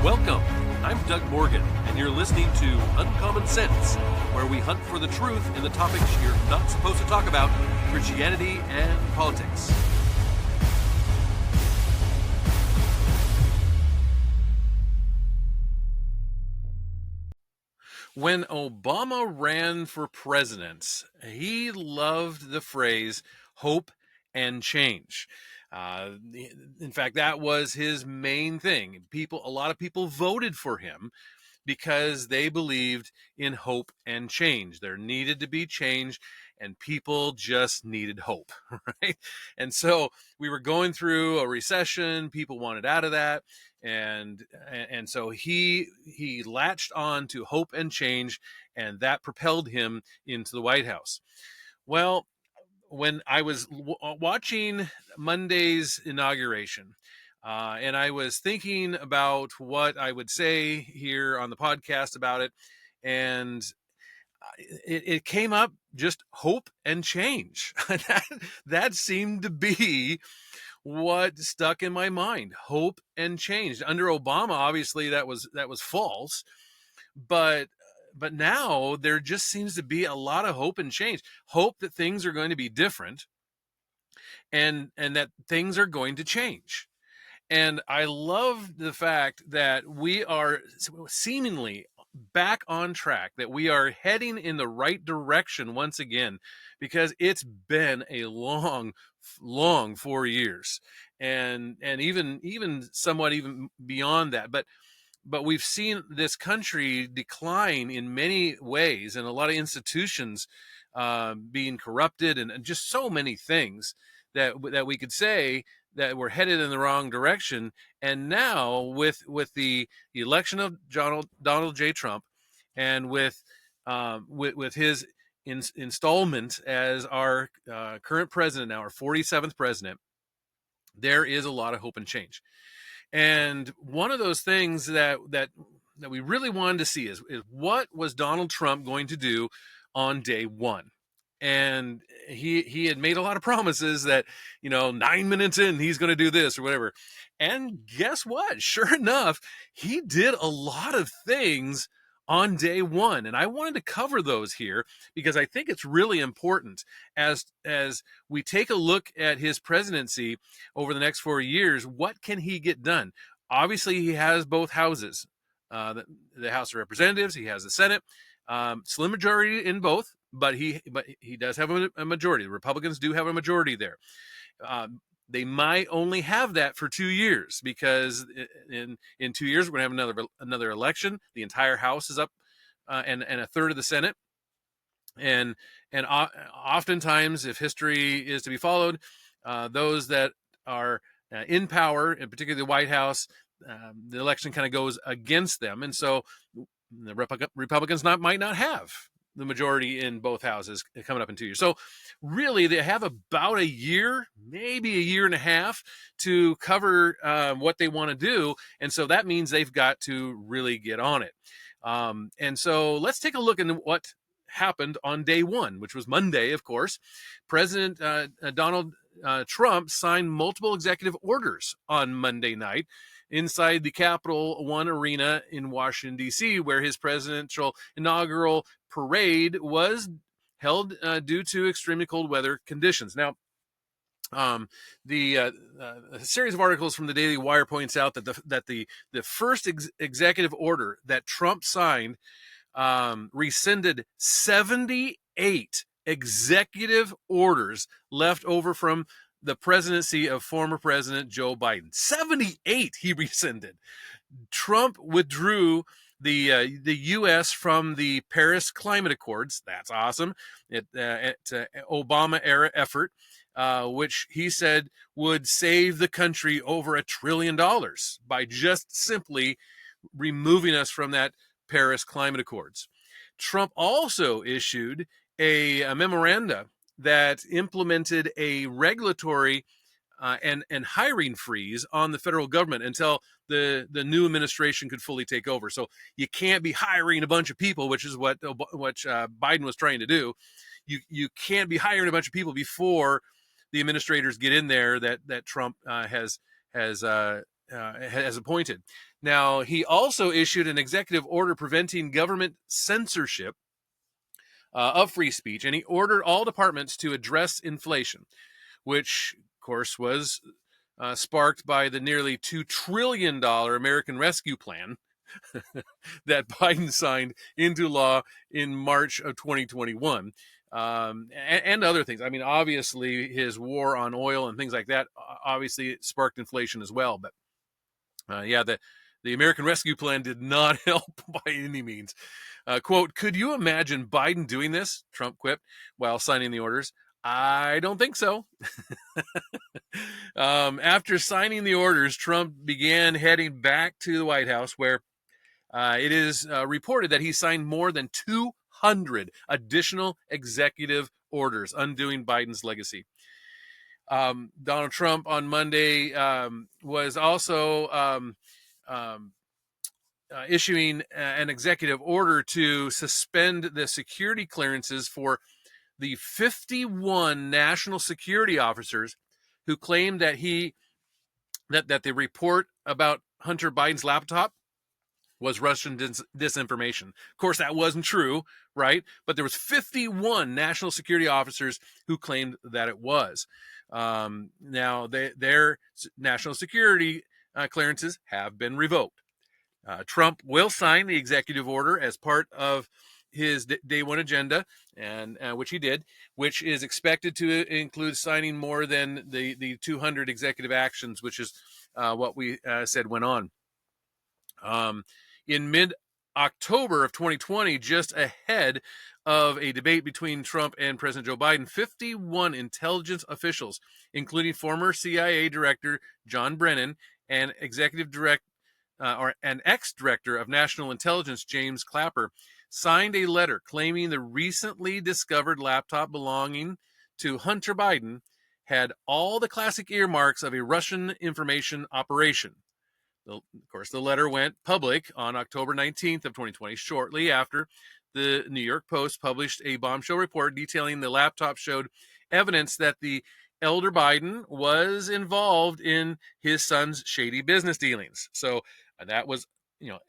Welcome. I'm Doug Morgan, and you're listening to Uncommon Sense, where we hunt for the truth in the topics you're not supposed to talk about, Christianity and politics. When Obama ran for president, he loved the phrase hope and change. In fact, that was his main thing. A lot of people voted for him because they believed in hope and change. There needed to be change, and people just needed hope, right? And so we were going through a recession. People wanted out of that, and so he latched on to hope and change, and that propelled him into the White House. Well, when I was watching Monday's inauguration, and I was thinking about what I would say here on the podcast about it, and it came up just hope and change. that seemed to be what stuck in my mind. Hope and change. Under Obama, obviously that was false, but now there just seems to be a lot of hope and change. Hope that things are going to be different, and that things are going to change. And I love the fact that we are seemingly back on track, that we are heading in the right direction once again, because it's been a long 4 years, and even somewhat even beyond that. But we've seen this country decline in many ways, and a lot of institutions being corrupted, and just so many things that we could say that we're headed in the wrong direction. And now with the election of Donald J. Trump, and with his installment as our current president, now our 47th president, there is a lot of hope and change. And one of those things that we really wanted to see is what was Donald Trump going to do on day one. And he had made a lot of promises that, 9 minutes in, he's going to do this or whatever. And guess what? Sure enough, he did a lot of things on day one. And I wanted to cover those here because I think it's really important as we take a look at his presidency over the next 4 years. What can he get done? Obviously, he has both houses, the House of Representatives. He has the Senate, slim majority in both, but he does have a majority. The Republicans do have a majority there. They might only have that for 2 years, because in 2 years we're going to have another election. The entire House is up, and a third of the Senate. And oftentimes, if history is to be followed, those that are in power, and particularly the White House, the election kind of goes against them, and so the Republicans might not have the majority in both houses coming up in 2 years. So really, they have about a year, maybe a year and a half, to cover what they want to do. And so that means they've got to really get on it. And so let's take a look at what happened on day one, which was Monday, of course. President Donald Trump signed multiple executive orders on Monday night inside the Capital One Arena in Washington, D.C., where his presidential inaugural parade was held due to extremely cold weather conditions. Now, a series of articles from the Daily Wire points out that the first executive order that Trump signed rescinded 78 executive orders left over from the presidency of former President Joe Biden. 78 he rescinded. Trump withdrew the U.S. from the Paris Climate Accords. That's awesome. Obama-era effort, which he said would save the country over $1 trillion by just simply removing us from that Paris Climate Accords. Trump also issued a memoranda that implemented a regulatory and hiring freeze on the federal government until the new administration could fully take over. So you can't be hiring a bunch of people, which is what Biden was trying to do. You can't be hiring a bunch of people before the administrators get in there that Trump has has appointed. Now, he also issued an executive order preventing government censorship of free speech, and he ordered all departments to address inflation, which, of course, was sparked by the nearly $2 trillion American Rescue Plan that Biden signed into law in March of 2021. And other things. I mean, obviously, his war on oil and things like that obviously sparked inflation as well. But yeah, the American Rescue Plan did not help by any means. Quote, could you imagine Biden doing this? Trump quipped while signing the orders. I don't think so. After signing the orders, Trump began heading back to the White House, where it is reported that he signed more than 200 additional executive orders undoing Biden's legacy. Donald Trump on Monday was also issuing an executive order to suspend the security clearances for the 51 national security officers who claimed that that the report about Hunter Biden's laptop was Russian disinformation. Of course, that wasn't true, right? But there was 51 national security officers who claimed that it was. Now, their national security clearances have been revoked. Trump will sign the executive order as part of his day one agenda, and which he did, which is expected to include signing more than the 200 executive actions, which is what we said went on. In mid-October of 2020, just ahead of a debate between Trump and President Joe Biden, 51 intelligence officials, including former CIA Director John Brennan and an ex-director of National Intelligence James Clapper, signed a letter claiming the recently discovered laptop belonging to Hunter Biden had all the classic earmarks of a Russian information operation. Of course, the letter went public on October 19th of 2020, shortly after the New York Post published a bombshell report detailing the laptop showed evidence that the elder Biden was involved in his son's shady business dealings. So that was,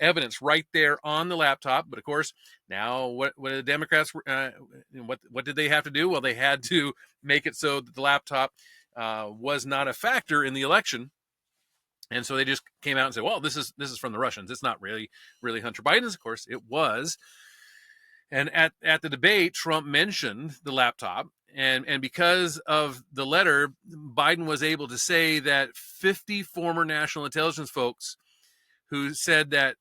evidence right there on the laptop. But of course, now what the Democrats what did they have to do? Well, they had to make it so that the laptop was not a factor in the election. And so they just came out and said, "Well, this is from the Russians. It's not really Hunter Biden's." Of course, it was. And at the debate, Trump mentioned the laptop, and because of the letter, Biden was able to say that 50 former national intelligence folks who said that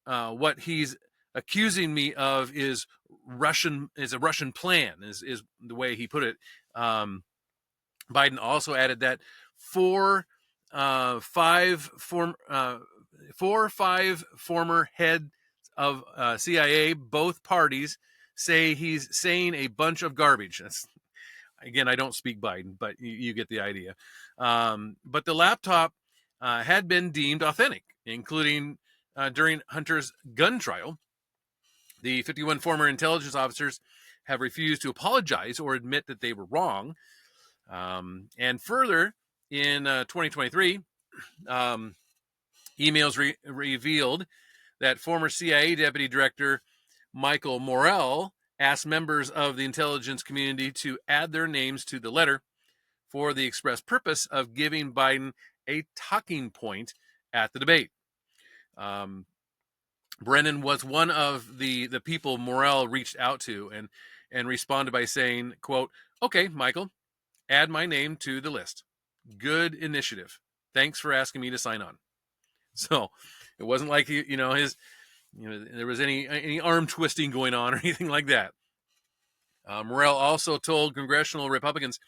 what he's accusing me of is a Russian plan, is the way he put it. Biden also added that four or five former heads of CIA, both parties, say he's saying a bunch of garbage. Again, I don't speak Biden, but you get the idea. But the laptop had been deemed authentic, including during Hunter's gun trial. The 51 former intelligence officers have refused to apologize or admit that they were wrong. And further, in 2023, emails revealed that former CIA Deputy Director Michael Morell asked members of the intelligence community to add their names to the letter for the express purpose of giving Biden a talking point at the debate. Brennan was one of the people Morell reached out to and responded by saying, quote, "Okay, Michael, add my name to the list. Good initiative. Thanks for asking me to sign on." So it wasn't like there was any arm twisting going on or anything like that. Morell also told congressional Republicans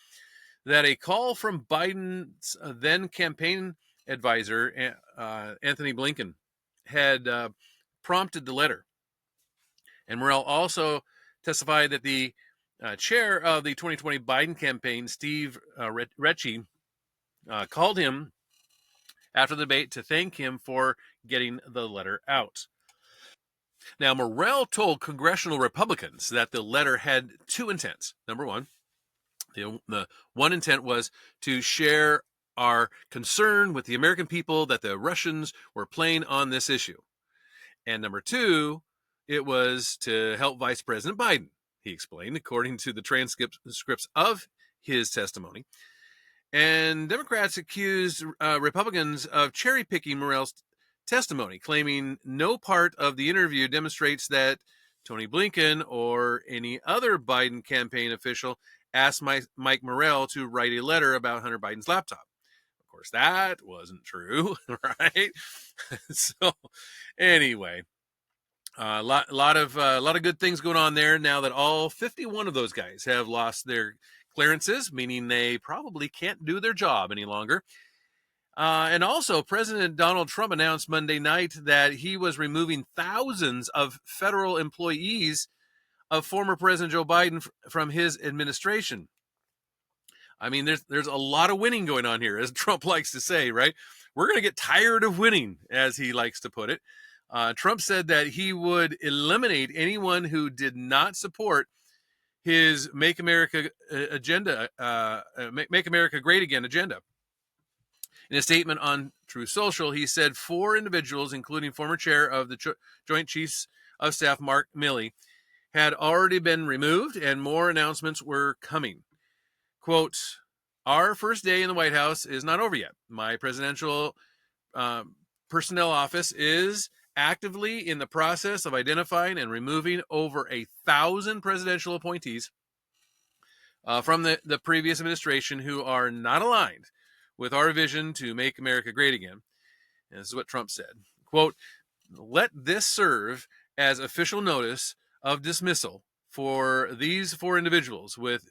that a call from Biden's then campaign advisor, Anthony Blinken, had prompted the letter. And Morell also testified that the chair of the 2020 Biden campaign, Steve Ritchie, called him after the debate to thank him for getting the letter out. Now, Morell told congressional Republicans that the letter had two intents. Number one, the one intent was to share our concern with the American people that the Russians were playing on this issue. And number two, it was to help Vice President Biden, he explained, according to the transcripts of his testimony. And Democrats accused Republicans of cherry picking Morell's testimony, claiming no part of the interview demonstrates that Tony Blinken or any other Biden campaign official asked Mike Morell to write a letter about Hunter Biden's laptop. Of course, that wasn't true, right? So, anyway, a lot of good things going on there now that all 51 of those guys have lost their clearances, meaning they probably can't do their job any longer. And also, President Donald Trump announced Monday night that he was removing thousands of federal employees of former President Joe Biden from his administration. I mean, there's a lot of winning going on here, as Trump likes to say, right? We're going to get tired of winning, as he likes to put it. Trump said that he would eliminate anyone who did not support his Make America agenda, Make America Great Again agenda. In a statement on Truth Social, he said 4 individuals, including former chair of the Joint Chiefs of Staff Mark Milley, had already been removed and more announcements were coming. Quote, "Our first day in the White House is not over yet. My presidential personnel office is actively in the process of identifying and removing over 1,000 presidential appointees from the previous administration who are not aligned with our vision to make America great again." And this is what Trump said. Quote, "Let this serve as official notice of dismissal for these 4 individuals, with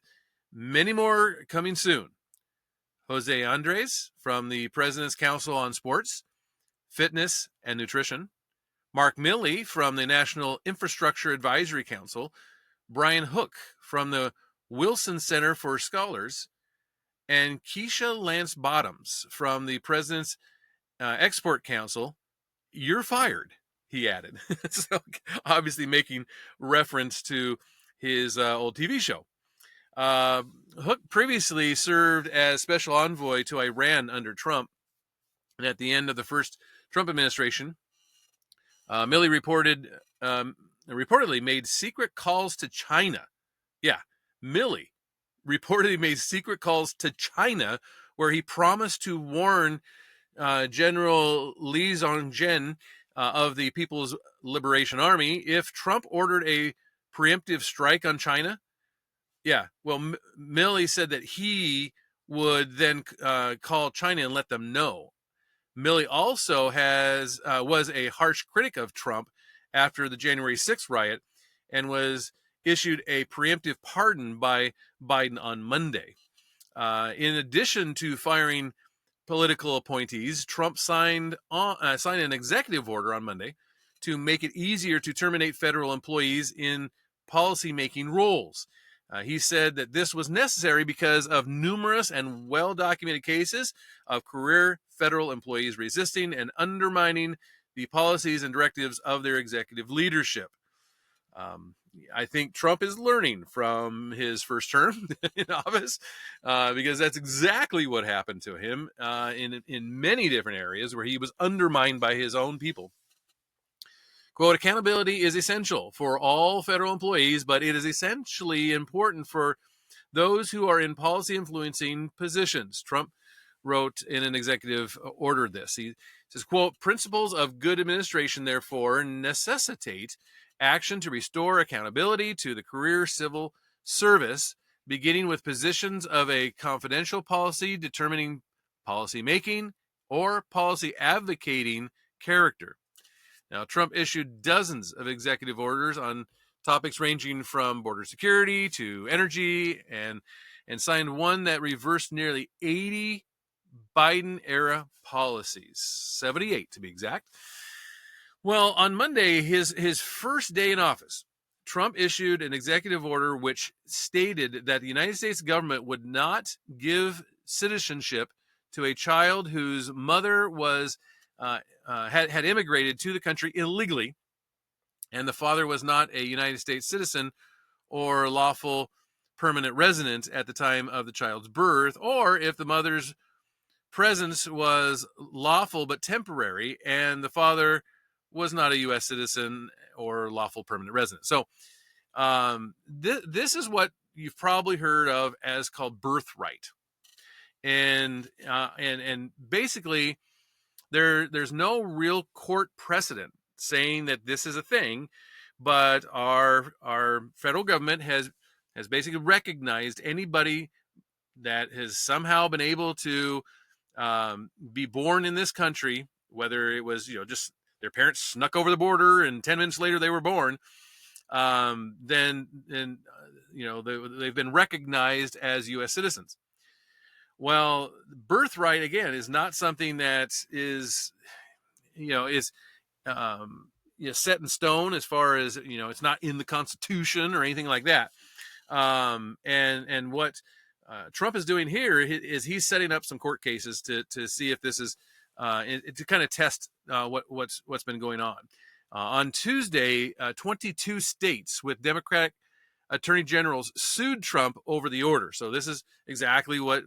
many more coming soon. Jose Andres from the President's Council on Sports, Fitness, and Nutrition. Mark Milley from the National Infrastructure Advisory Council. Brian Hook from the Wilson Center for Scholars. And Keisha Lance Bottoms from the President's Export Council. You're fired," he added. So obviously making reference to his old TV show. Hook previously served as special envoy to Iran under Trump. And at the end of the first Trump administration, Milley reportedly made secret calls to China. Yeah, Milley reportedly made secret calls to China where he promised to warn General Li Zongzhen of the People's Liberation Army if Trump ordered a preemptive strike on China. Yeah, well, Milley said that he would then call China and let them know. Milley also was a harsh critic of Trump after the January 6th riot and was issued a preemptive pardon by Biden on Monday. In addition to firing political appointees, Trump signed an executive order on Monday to make it easier to terminate federal employees in policy-making roles. He said that this was necessary because of numerous and well-documented cases of career federal employees resisting and undermining the policies and directives of their executive leadership. I think Trump is learning from his first term in office because that's exactly what happened to him in many different areas where he was undermined by his own people. Quote, "Accountability is essential for all federal employees, but it is essentially important for those who are in policy influencing positions," Trump wrote in an executive order this. He says, quote, "Principles of good administration, therefore, necessitate action to restore accountability to the career civil service, beginning with positions of a confidential policy determining policy making or policy advocating character." Now, Trump issued dozens of executive orders on topics ranging from border security to energy and signed one that reversed nearly 80 Biden-era policies, 78 to be exact. Well, on Monday, his first day in office, Trump issued an executive order which stated that the United States government would not give citizenship to a child whose mother was had immigrated to the country illegally, and the father was not a United States citizen or lawful permanent resident at the time of the child's birth, or if the mother's presence was lawful but temporary, and the father was not a U.S. citizen or lawful permanent resident. So this is what you've probably heard of as called birthright, and basically there's no real court precedent saying that this is a thing, but our federal government has basically recognized anybody that has somehow been able to be born in this country, whether it was just their parents snuck over the border and 10 minutes later they were born, then they've been recognized as U.S. citizens. Well, birthright again is not something that is set in stone, as far as it's not in the Constitution or anything like that. And what Trump is doing here is he's setting up some court cases to see if this is to kind of test what's been going on. On Tuesday, 22 states with Democratic attorney generals sued Trump over the order. So this is exactly what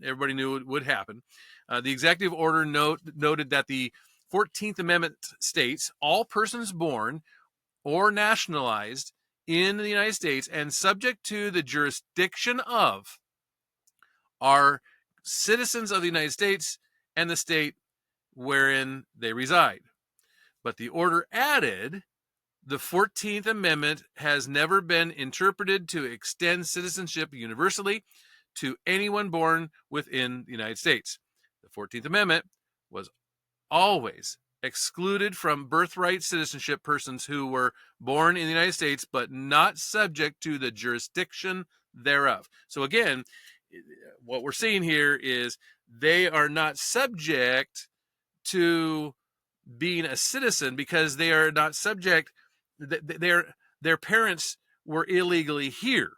everybody knew would happen. The executive order noted that the 14th Amendment states all persons born or nationalized in the United States and subject to the jurisdiction of are citizens of the United States and the state wherein they reside. But the order added, the 14th Amendment has never been interpreted to extend citizenship universally to anyone born within the United States. The 14th Amendment was always excluded from birthright citizenship persons who were born in the United States but not subject to the jurisdiction thereof. So again, what we're seeing here is they are not subject to being a citizen because they are not subject. Their parents were illegally here,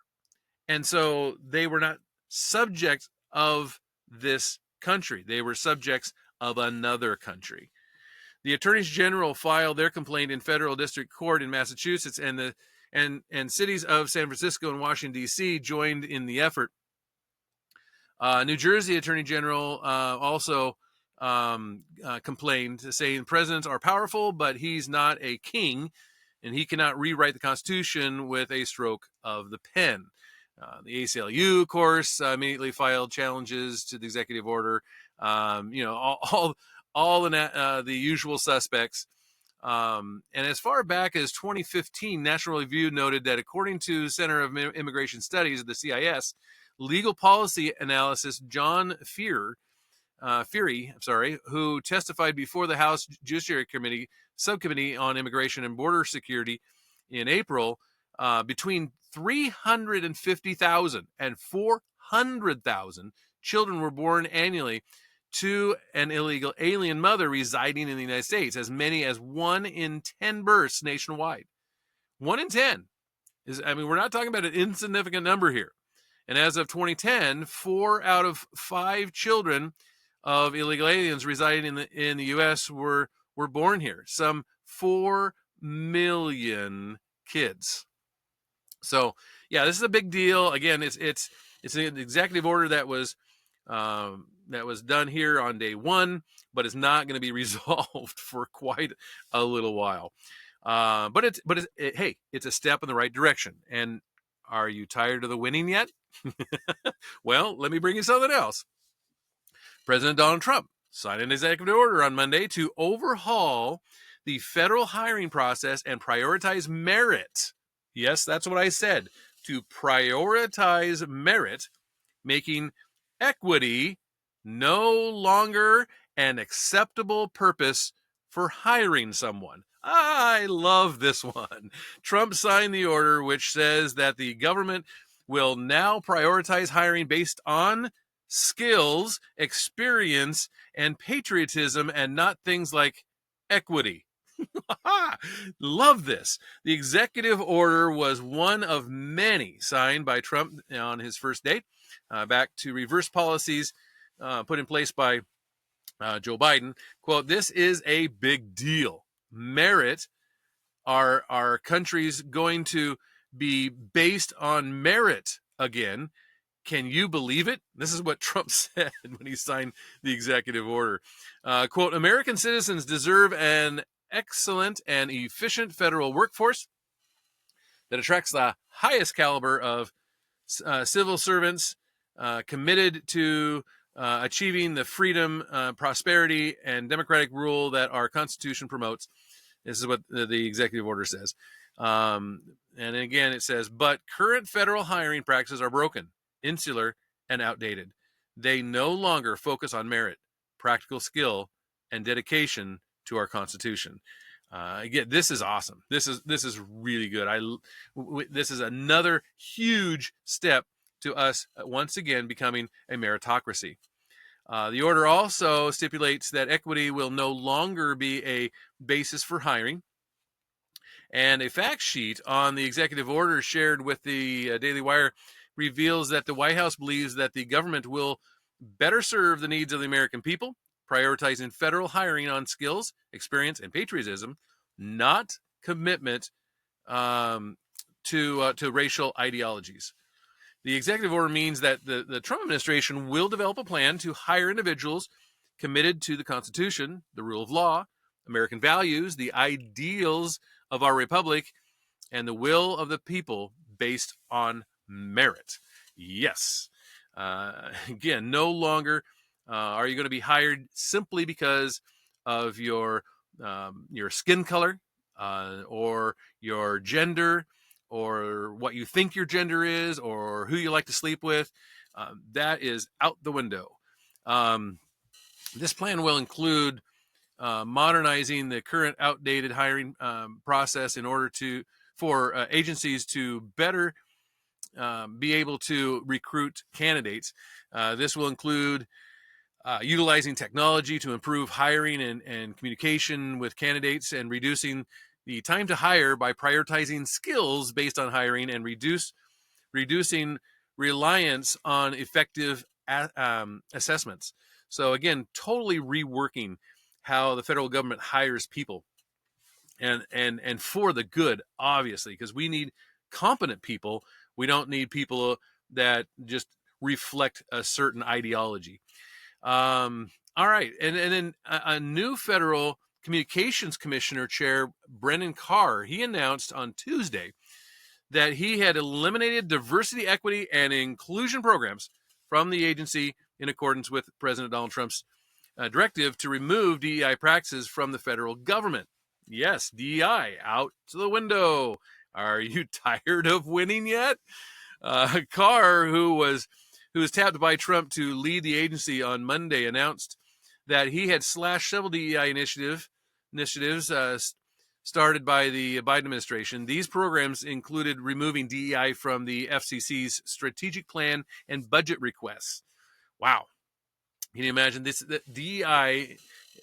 and so they were not subjects of this country. They were subjects of another country. The attorneys general filed their complaint in federal district court in Massachusetts, and cities of San Francisco and Washington, D.C. joined in the effort. New Jersey Attorney General also complained, saying presidents are powerful, but he's not a king, and he cannot rewrite the Constitution with a stroke of the pen. The ACLU, of course, immediately filed challenges to the executive order. All the usual suspects. And as far back as 2015, National Review noted that according to Center of Immigration Studies, the CIS, legal policy analysis John Feary, who testified before the House Judiciary Committee Subcommittee on Immigration and Border Security in April, between 350,000 and 400,000 children were born annually to an illegal alien mother residing in the United States, as many as 1 in 10 births nationwide. 1 in 10 we're not talking about an insignificant number here. And as of 2010, 4 out of 5 children of illegal aliens residing in the U.S. were born here. Some 4 million kids. So yeah, this is a big deal. Again, it's an executive order that was done here on day one, but it's not going to be resolved for quite a little while. But it's a step in the right direction. And are you tired of the winning yet? Well, let me bring you something else. President Donald Trump signed an executive order on Monday to overhaul the federal hiring process and prioritize merit. Yes, that's what I said. To prioritize merit, making equity no longer an acceptable purpose for hiring someone. I love this one. Trump signed the order, which says that the government will now prioritize hiring based on skills, experience, and patriotism, and not things like equity. Love this. The executive order was one of many signed by Trump on his first day, back to reverse policies put in place by Joe Biden. Quote, "This is a big deal. Merit, our country's going to be based on merit again. Can you believe it? This is what Trump said when he signed the executive order. Quote, American citizens deserve an excellent and efficient federal workforce that attracts the highest caliber of civil servants committed to achieving the freedom, prosperity, and democratic rule that our Constitution promotes. This is what the executive order says. And again, it says, but current federal hiring practices are broken, insular, and outdated. They no longer focus on merit, practical skill, and dedication to our Constitution. Again, this is awesome. This is really good. This is another huge step to us once again becoming a meritocracy. The order also stipulates that equity will no longer be a basis for hiring. And a fact sheet on the executive order shared with the Daily Wire reveals that the White House believes that the government will better serve the needs of the American people, prioritizing federal hiring on skills, experience, and patriotism, not commitment to racial ideologies. The executive order means that the Trump administration will develop a plan to hire individuals committed to the Constitution, the rule of law, American values, the ideals of our republic, and the will of the people based on merit. Yes. Again, no longer are you going to be hired simply because of your skin color or your gender or what you think your gender is or who you like to sleep with. That is out the window. This plan will include modernizing the current outdated hiring process in order for agencies to better be able to recruit candidates. This will include utilizing technology to improve hiring and communication with candidates and reducing the time to hire by prioritizing skills based on hiring and reducing reliance on effective assessments. So again, totally reworking how the federal government hires people and for the good, obviously, because we need competent people. We don't need people that just reflect a certain ideology. All right. And then a new federal communications commissioner chair, Brennan Carr, he announced on Tuesday that he had eliminated diversity, equity, and inclusion programs from the agency in accordance with President Donald Trump's directive to remove DEI practices from the federal government. Yes, DEI out to the window. Are you tired of winning yet? Carr, who was tapped by Trump to lead the agency on Monday, announced that he had slashed several DEI initiatives started by the Biden administration. These programs included removing DEI from the FCC's strategic plan and budget requests. Wow. Can you imagine this? The DEI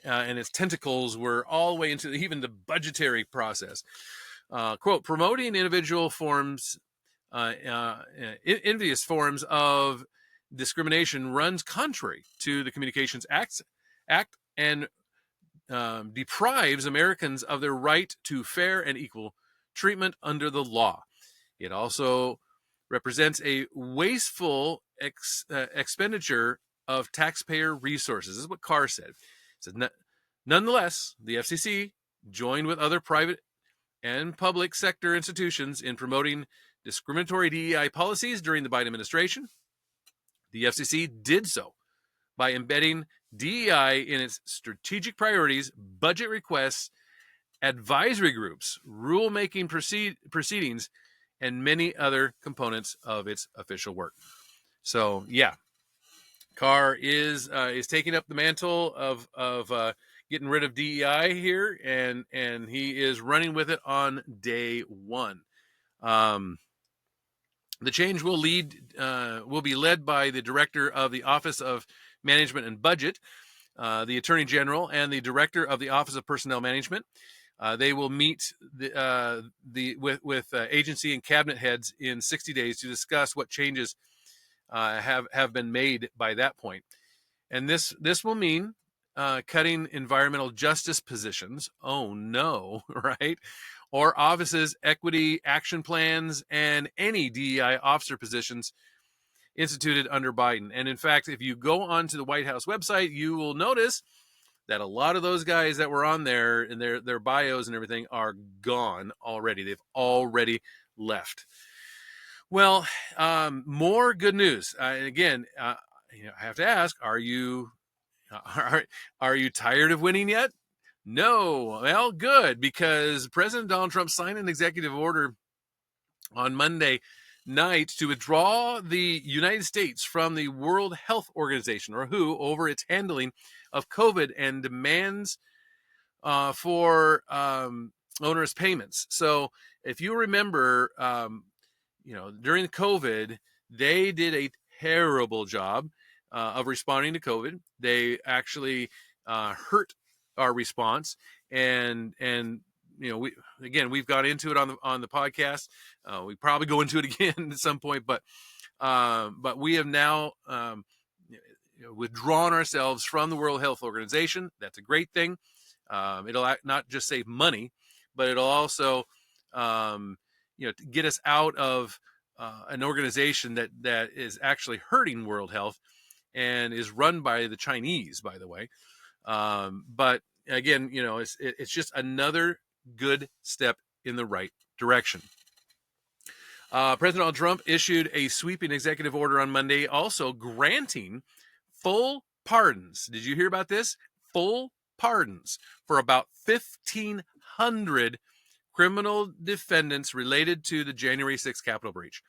and its tentacles were all the way into even the budgetary process. Quote, promoting individual forms, envious forms of discrimination runs contrary to the Communications Act and deprives Americans of their right to fair and equal treatment under the law. It also represents a wasteful expenditure of taxpayer resources. This is what Carr said. He said, nonetheless, the FCC joined with other private and public sector institutions in promoting discriminatory DEI policies during the Biden administration. The FCC did so by embedding DEI in its strategic priorities, budget requests, advisory groups, rulemaking proceedings, and many other components of its official work. So, yeah, Carr is taking up the mantle of getting rid of DEI here, and he is running with it on day one. The change will be led by the director of the Office of Management and Budget, the Attorney General, and the director of the Office of Personnel Management. They will meet with agency and cabinet heads in 60 days to discuss what changes have been made by that point. And this will mean cutting environmental justice positions. Oh no, right? Or offices, equity action plans, and any DEI officer positions instituted under Biden. And in fact, if you go onto the White House website, you will notice that a lot of those guys that were on there and their bios and everything are gone already. They've already left. Well, more good news. Again, I have to ask: are you tired of winning yet? No. Well, good, because President Donald Trump signed an executive order on Monday night to withdraw the United States from the World Health Organization, or WHO, over its handling of COVID and demands for onerous payments. So, if you remember, during COVID, they did a terrible job of responding to COVID. They actually hurt our response, and we've got into it on the podcast. We probably go into it again at some point, but we have now withdrawn ourselves from the World Health Organization. That's a great thing. It'll not just save money, but it'll also get us out of an organization that is actually hurting world health and is run by the Chinese, by the way. But again, it's just another good step in the right direction. President Donald Trump issued a sweeping executive order on Monday, also granting full pardons. Did you hear about this? Full pardons for about 1,500 criminal defendants related to the January 6th Capitol breach.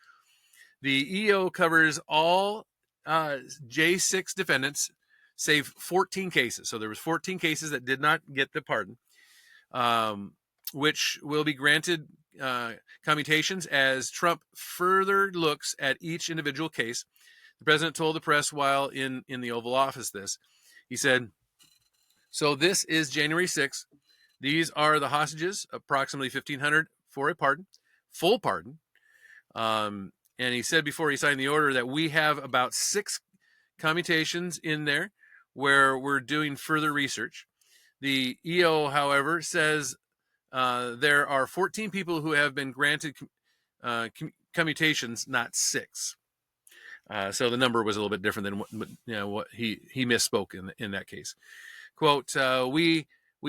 The EO covers all J6 defendants, save 14 cases. So there was 14 cases that did not get the pardon, which will be granted commutations as Trump further looks at each individual case. The president told the press while in the Oval Office this. He said, "So this is January 6th. These are the hostages, approximately 1,500 for a pardon, full pardon." And he said before he signed the order that we have about 6 commutations in there where we're doing further research. The EO, however, says there are 14 people who have been granted commutations, not 6. So the number was a little bit different than what he misspoke in that case. Quote, we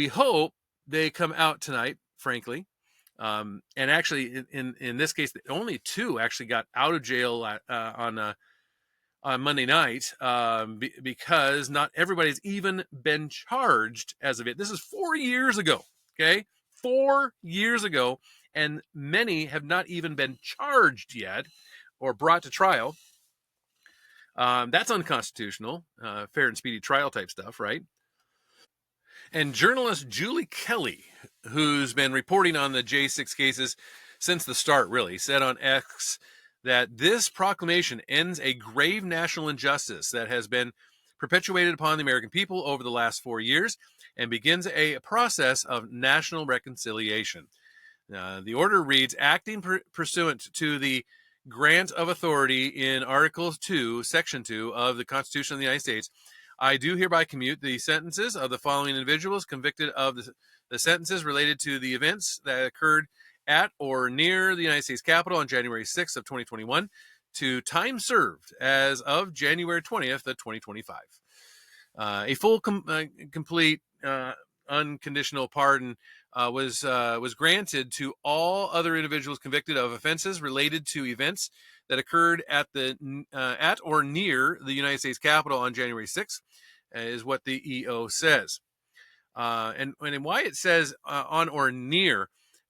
hope they come out tonight, frankly. And actually, in this case, only 2 actually got out of jail on Monday night because not everybody's even been charged as of it. This is 4 years ago, okay? 4 years ago, and many have not even been charged yet or brought to trial. That's unconstitutional, fair and speedy trial type stuff, right? And journalist Julie Kelly, who's been reporting on the J6 cases since the start, really, said on X that this proclamation ends a grave national injustice that has been perpetuated upon the American people over the last 4 years and begins a process of national reconciliation. The order reads, acting pursuant to the grant of authority in Article 2, Section 2 of the Constitution of the United States, I do hereby commute the sentences of the following individuals convicted of the sentences related to the events that occurred at or near the United States Capitol on January 6th of 2021 to time served as of January 20th of 2025. A full, complete, unconditional pardon was granted to all other individuals convicted of offenses related to events that occurred at or near the United States Capitol on January 6th, is what the EO says. And why it says on or near,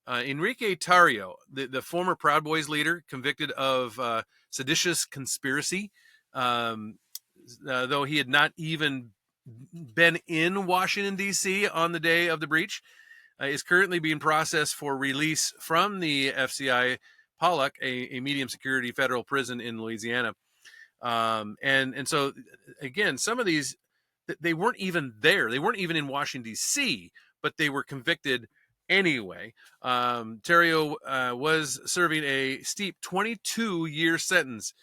Enrique Tarrio, the former Proud Boys leader convicted of seditious conspiracy, though he had not even been in Washington, D.C. on the day of the breach, is currently being processed for release from the FCI Pollock, a medium security federal prison in Louisiana. And so, again, some of these, they weren't even there. They weren't even in Washington, D.C., but they were convicted anyway. Terrio was serving a steep 22-year sentence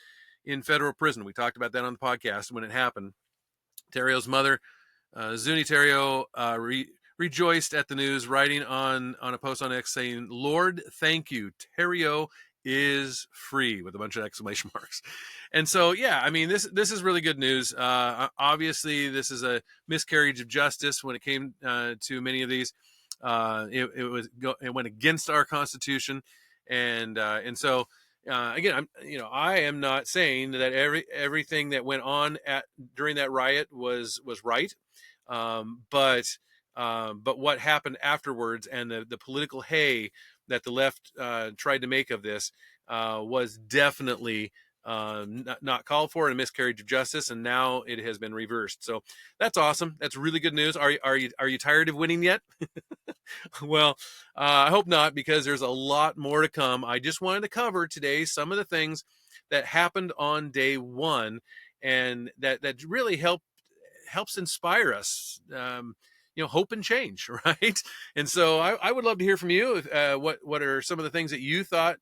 in federal prison. We talked about that on the podcast when it happened. Terrio's mother, Zuni Terrio, rejoiced at the news, writing on a post on X saying, "Lord, thank you. Terrio is free with a bunch of exclamation marks. And so, yeah, I mean, this is really good news. Obviously, this is a miscarriage of justice when it came to many of these. It went against our Constitution, and so again, I am not saying that everything that went on during that riot was right, but what happened afterwards and the political hay that the left tried to make of this was definitely not called for, and a miscarriage of justice, and now it has been reversed. So that's awesome. That's really good news. Are you tired of winning yet? Well, I hope not, because there's a lot more to come. I just wanted to cover today some of the things that happened on day one, and that really helps inspire us. Hope and change, right? And so I would love to hear from you. What are some of the things that you thought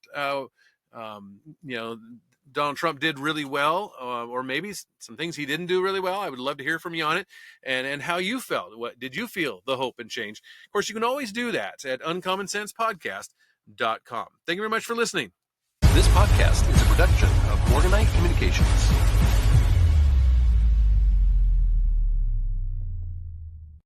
Donald Trump did really well, or maybe some things he didn't do really well? I would love to hear from you on it, and how you felt. What did you feel the hope and change? Of course, you can always do that at uncommonsensepodcast.com. Thank you very much for listening. This podcast is a production of Morganite Communications.